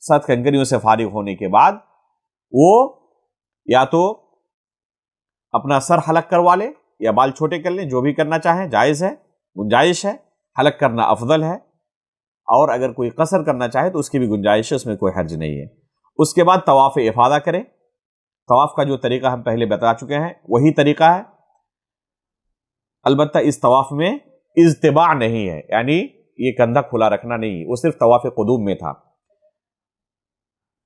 7 कंकरियों से फारिग होने के बाद वो या तो अपना सर हलक करवा ले या बाल छोटे कर लें, जो भी करना चाहें जायज़ है, गुंजाइश है। हलक करना अफजल है, और अगर कोई कसर करना चाहे तो उसकी भी गुंजाइश है, उसमें कोई हर्ज नहीं है। उसके बाद तवाफ़ इफादा करें। तवाफ़ का जो तरीका हम पहले बता चुके हैं वही तरीका है, अलबत्ता इस तवाफ़ में इज्तिबा नहीं है, यानी ये कंधा खुला रखना नहीं, वो सिर्फ तवाफ़ क़ुदूम में था।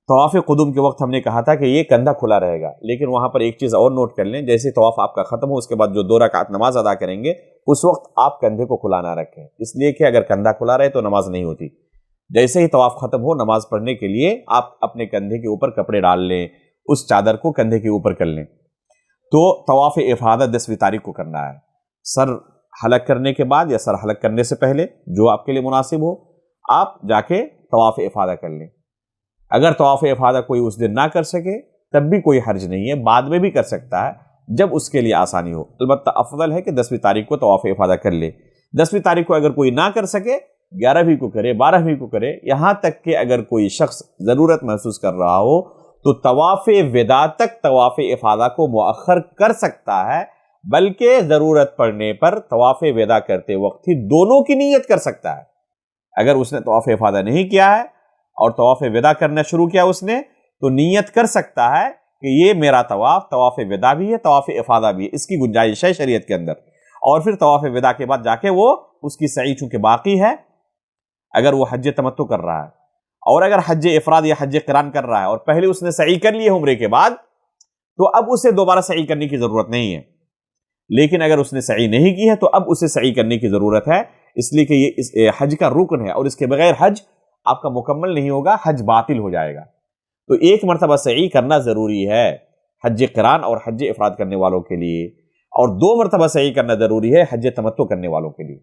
तवाफ़ क़ुदूम के वक्त हमने कहा था कि ये कंधा खुला रहेगा, लेकिन वहाँ पर एक चीज़ और नोट कर लें, जैसे तवाफ़ आपका ख़त्म हो उसके बाद जो 2 रकात नमाज अदा करेंगे उस वक्त आप कंधे को खुला ना रखें, इसलिए कि अगर कंधा खुला रहे तो नमाज नहीं होती। जैसे ही तवाफ़ ख़त्म हो नमाज पढ़ने के लिए आप अपने कंधे के ऊपर कपड़े डाल लें, उस चादर को कंधे के ऊपर कर लें। तो तवाफ़ इफ़ादा 10वीं तारीख को करना है। सर हलक करने के बाद या सर हलक करने से पहले जो आपके लिए मुनासिब हो, आप जाके तवाफ़ इफ़ादा कर लें। अगर तवाफ़ इफ़ादा कोई उस दिन ना कर सके तब भी कोई हर्ज नहीं है, बाद में भी कर सकता है जब उसके लिए आसानी हो। अलबत्ता अफजल है कि 10वीं तारीख को तवाफ़ इफ़ादा कर ले। 10वीं तारीख को अगर कोई ना कर सके 11वीं को करे, 12वीं को करे, यहाँ तक कि अगर कोई शख्स ज़रूरत महसूस कर रहा हो तो तवाफ़ विदा तक तवाफ़ इफ़ादा को मुअख्खर कर सकता है, बल्कि ज़रूरत पड़ने पर तवाफ़ विदा करते वक्त ही दोनों की नीयत कर सकता है। अगर उसने तवाफ़ इफ़ादा नहीं किया है और तवाफ़ विदा करना शुरू किया उसने, तो नीयत कर सकता है कि ये मेरा तवाफ़ विदा भी है, तवाफ़ इफ़ादा भी है, इसकी गुंजाइश है शरीयत के अंदर। और फिर तवाफ़ विदा के बाद जाके वो उसकी सई चूँकि बाकी है, अगर वो हज तमत्तु कर रहा है और अगर हज इफ़राद या हज क़िरान कर रहा है और पहले उसने सई कर लिए उम्रे के बाद, तो अब उसे दोबारा सई करने की ज़रूरत नहीं है। लेकिन अगर उसने सई नहीं की है तो अब उसे सई करने की ज़रूरत है, इसलिए कि ये इस हज का रुकन है और इसके बगैर हज आपका मुकम्मल नहीं होगा, हज बातिल हो जाएगा। तो एक मरतबा सई करना ज़रूरी है हज क़िरान और हज इफ़राद करने वालों के लिए, और 2 मरतबा सई करना ज़रूरी है हज तमत्तु करने वालों के लिए।